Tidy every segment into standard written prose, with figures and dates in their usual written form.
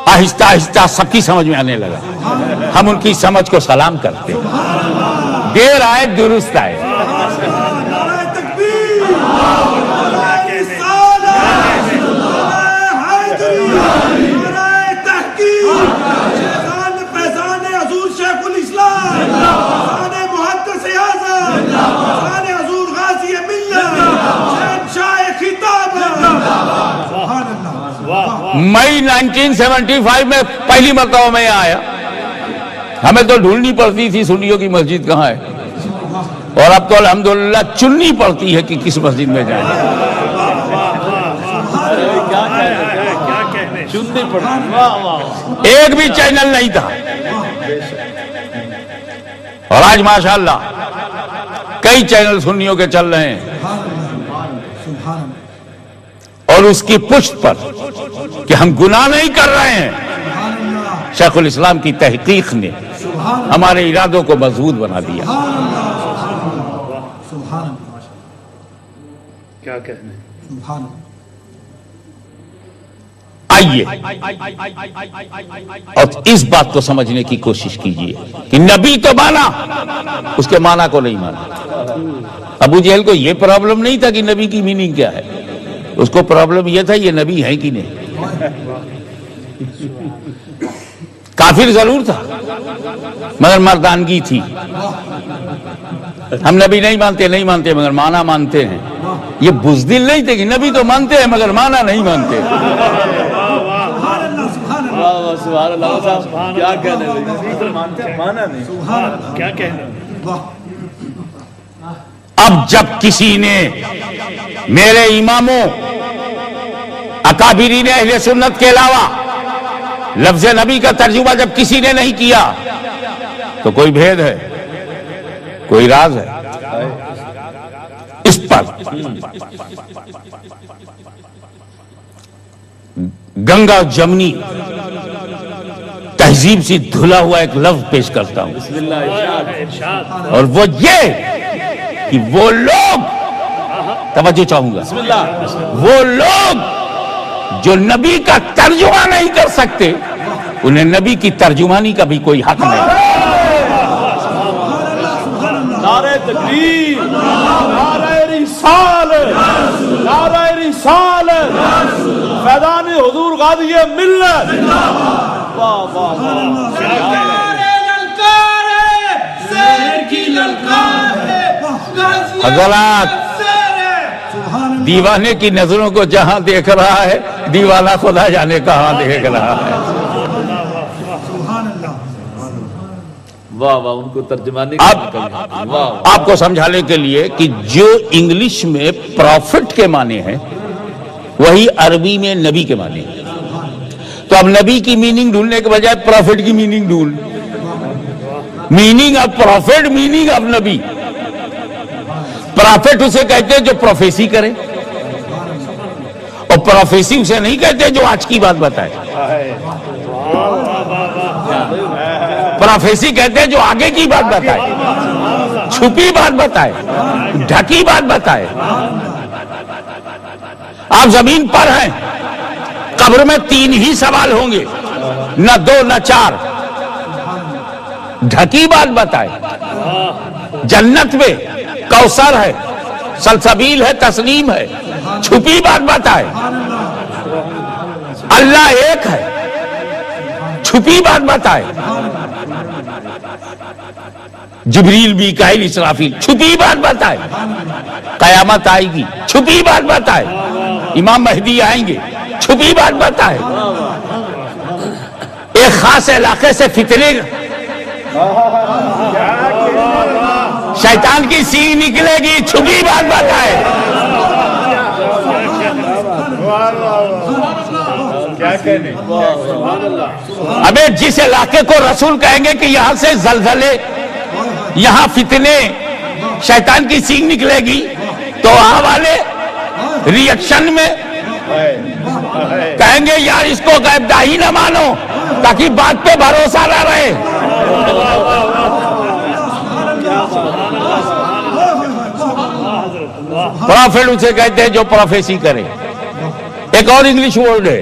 آہستہ آہستہ سب کی سمجھ میں آنے لگا. ہم ان کی سمجھ کو سلام کرتے. دیر آئے درست آئے. مئی 1975 میں پہلی مرتبہ میں آیا. ہمیں تو ڈھونڈنی پڑتی تھی سنیوں کی مسجد کہاں ہے، اور اب تو الحمدللہ چننی پڑتی ہے کہ کس مسجد میں جائیں. ایک بھی چینل نہیں تھا، اور آج ماشاءاللہ کئی چینل سنیوں کے چل رہے ہیں. اور اس کی پشت پر کہ ہم گناہ نہیں کر رہے ہیں، شیخ الاسلام کی تحقیق نے ہمارے ارادوں کو مضبوط بنا دیا. کیا کہنے. آئیے اور اس بات کو سمجھنے کی کوشش کیجئے کہ نبی تو مانا، اس کے معنی کو نہیں مانا. ابو جہل کو یہ پرابلم نہیں تھا کہ نبی کی میننگ کیا ہے، اس کو پرابلم یہ تھا یہ نبی ہے کہ نہیں. کافر ضرور تھا مگر مردانگی تھی. ہم نبی نہیں مانتے مگر معنی مانتے ہیں. یہ بزدل نہیں تھے کہ نبی تو مانتے ہیں مگر معنی نہیں مانتے. اب جب کسی نے میرے اماموں اکابرین اہل سنت کے علاوہ لفظ نبی کا ترجمہ جب کسی نے نہیں کیا تو کوئی بھید ہے، کوئی راز ہے. اس پر گنگا جمنی تہذیب سے دھلا ہوا ایک لفظ پیش کرتا ہوں، اور وہ یہ کہ وہ لوگ، توجہ چاہوں گا، وہ لوگ جو نبی کا ترجمہ نہیں کر سکتے انہیں نبی کی ترجمانی کا بھی کوئی حق نہیں. نعرہ تکبیر، نعرہ رسالت، نعرہ رسالت، فیضان حضور غازی ملت. واہ واہ حضرات، دیوانے کی نظروں کو جہاں دیکھ رہا ہے دیوانہ خدا جانے کہاں دیکھ رہا ہے. واہ واہ، ان کو ترجمانی آپ کو سمجھانے کے لیے کہ جو انگلش میں پروفٹ کے معنی ہیں وہی عربی میں نبی کے معنی ہیں. تو اب نبی کی میننگ ڈھونڈنے کے بجائے پروفٹ کی میننگ ڈھونڈ. Meaning of prophet, meaning of نبی. پروفٹ اسے کہتے ہیں جو پروفیسی کرے، اور پروفیسی اسے نہیں کہتے جو آج کی بات بتائے. پروفیسی کہتے ہیں جو آگے کی بات بتائے، چھپی بات بتائے، ڈھکی بات بتائے. آپ زمین پر ہیں، قبر میں 3 ہی سوال ہوں گے، نہ 2 نہ 4. ڈھکی بات بتائے. جنت میں کوثر ہے، سلسبیل ہے، تسنیم ہے. چھپی بات بتائے. اللہ ایک ہے، چھپی بات بتائے. جبریل میکائیل اسرافیل، چھپی بات بتائے. قیامت آئے گی، چھپی بات بتائے. امام مہدی آئیں گے، چھپی بات بتائے. ایک خاص علاقے سے فتنے شیطان کی سینگ نکلے گی، چھپی بات بتائے. ابے جس علاقے کو رسول کہیں گے کہ یہاں سے زلزلے، یہاں فتنے، شیطان کی سینگ نکلے گی، تو وہاں والے ری ایکشن میں کہیں گے یار اس کو غیب داہی نہ مانو تاکہ بات پہ بھروسہ نہ رہے. پروفیٹ اسے کہتے ہیں جو پروفیسی کرے. ایک اور انگلش ورڈ ہے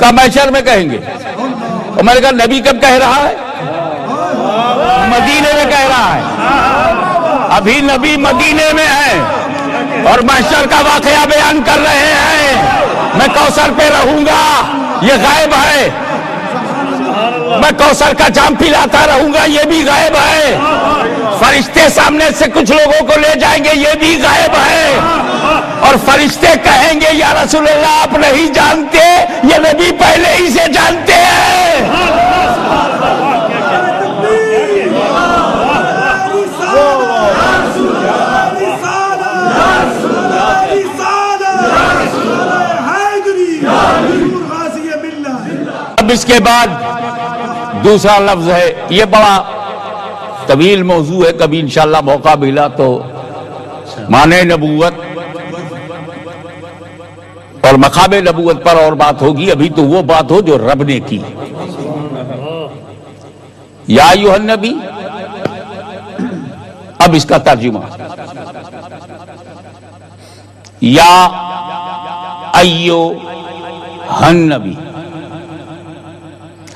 کہا محشر میں کہیں گے. اور میں نے کہا نبی کب کہہ رہا ہے؟ مدینے میں کہہ رہا ہے. ابھی نبی مدینے میں ہے اور محشر کا واقعہ بیان کر رہے ہیں. میں کوثر پہ رہوں گا، یہ غائب ہے. میں کوثر کا جام پلاتا رہوں گا، یہ بھی غائب ہے. فرشتے سامنے سے کچھ لوگوں کو لے جائیں گے، یہ بھی غائب ہے. اور فرشتے کہیں گے یا رسول اللہ آپ نہیں جانتے، یہ نبی پہلے ہی سے جانتے ہیں. اب اس کے بعد دوسرا لفظ ہے، یہ بڑا طویل موضوع ہے، کبھی انشاءاللہ موقع ملا تو معنی نبوت اور مقام نبوت پر اور بات ہوگی. ابھی تو وہ بات ہو جو رب نے کی. یا ایھا النبی، اب اس کا ترجمہ یا ایھا النبی،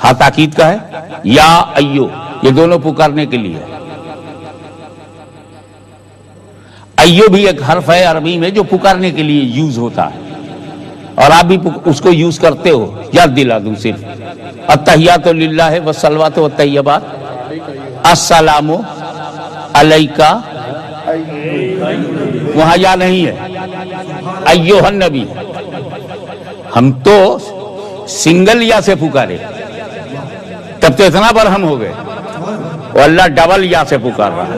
ہاں تاکید کا ہے. یا ایو، یہ دونوں پکارنے کے لیے. ایو بھی ایک حرف ہے عربی میں جو پکارنے کے لیے یوز ہوتا ہے، اور آپ بھی اس کو یوز کرتے ہو. یاد دلا دوں صرف، التحیات للہ والصلوات والطیبات، السلام علیکہ، وہاں یا نہیں ہے. ایھا النبی، ہم تو سنگل یا سے پکارے، تب تو اتنا برہم ہو گئے. اور اللہ ڈبل یا سے پکار رہا ہے،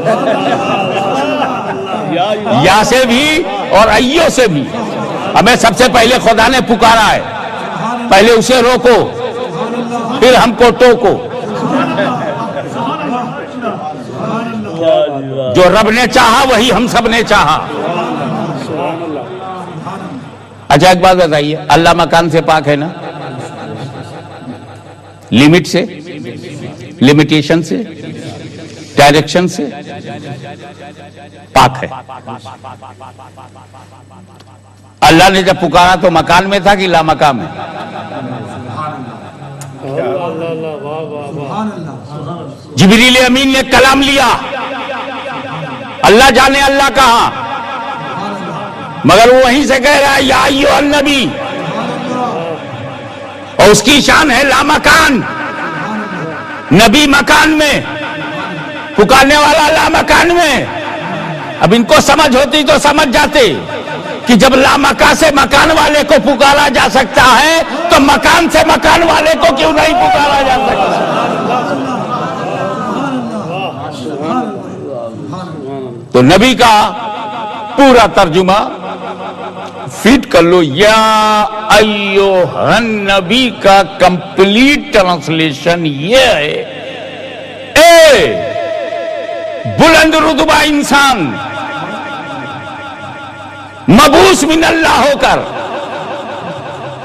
یا سے بھی اور ایو سے بھی. ہمیں سب سے پہلے خدا نے پکارا ہے، پہلے اسے روکو پھر ہم کو ٹوکو. جو رب نے چاہا وہی ہم سب نے چاہا. اچھا ایک بات بتائیے، اللہ مکان سے پاک ہے نا؟ لمٹ سے، لمیٹیشن سے، ڈائریکشن سے پاک ہے. اللہ نے جب پکارا تو مکان میں تھا کہ لا مکان میں؟ جبریل امین نے کلام لیا، اللہ جانے اللہ کہاں، مگر وہ وہیں سے کہہ رہا ہے یا ایھا النبی. اور اس کی شان ہے لا مکان، نبی مکان میں، پکارنے والا لا مکان میں. اب ان کو سمجھ ہوتی تو سمجھ جاتے کہ جب لا مکان سے مکان والے کو پکارا جا سکتا ہے تو مکان سے مکان والے کو کیوں نہیں پکارا جا سکتا. تو نبی کا پورا ترجمہ فیٹ کر لو، یا ایھا النبی کا کمپلیٹ ٹرانسلیشن یہ ہے، اے بلند رتبہ انسان، مبعوث من اللہ ہو کر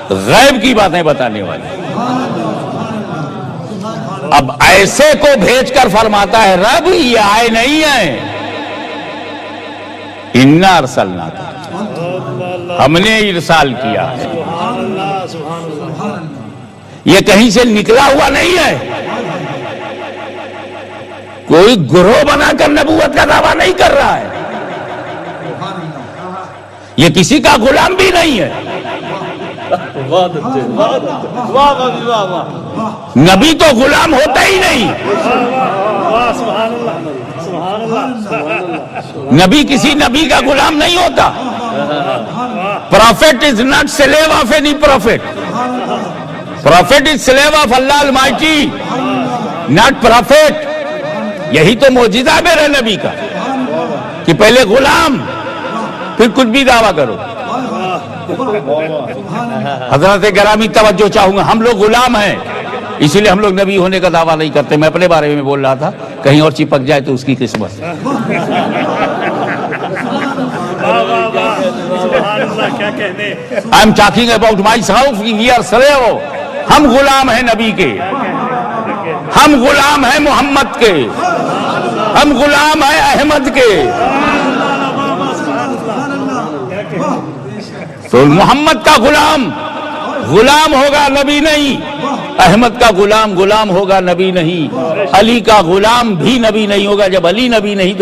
غیب کی باتیں بتانے والے. اب ایسے کو بھیج کر فرماتا ہے رب یہ آئے نہیں ہیں، انا ارسلناک، ہم نے ارسال کیا ہے. یہ کہیں سے نکلا ہوا نہیں ہے، کوئی گروہ بنا کر نبوت کا دعویٰ نہیں کر رہا ہے، یہ کسی کا غلام بھی نہیں ہے. نبی تو غلام ہوتا ہی نہیں، نبی کسی نبی کا غلام نہیں ہوتا. Prophet is not slave of any prophet. Prophet is slave of Allah Almighty, not prophet. یہی تو معجزہ میرے نبی کا کہ پہلے غلام پھر کچھ بھی دعویٰ کرو. حضرت گرامی توجہ چاہوں گا، ہم لوگ غلام ہیں اسی لیے ہم لوگ نبی ہونے کا دعویٰ نہیں کرتے. میں اپنے بارے میں بول رہا تھا، کہیں اور چپک جائے تو اس کی قسمت. I'm talking about myself. We are slave. ہم غلام ہیں نبی کے، ہم غلام ہیں محمد کے، ہم غلام ہیں احمد کے. تو محمد کا غلام غلام ہوگا نبی نہیں، احمد کا غلام غلام ہوگا نبی نہیں، علی کا غلام بھی نبی نہیں ہوگا۔ جب علی نبی نہیں تو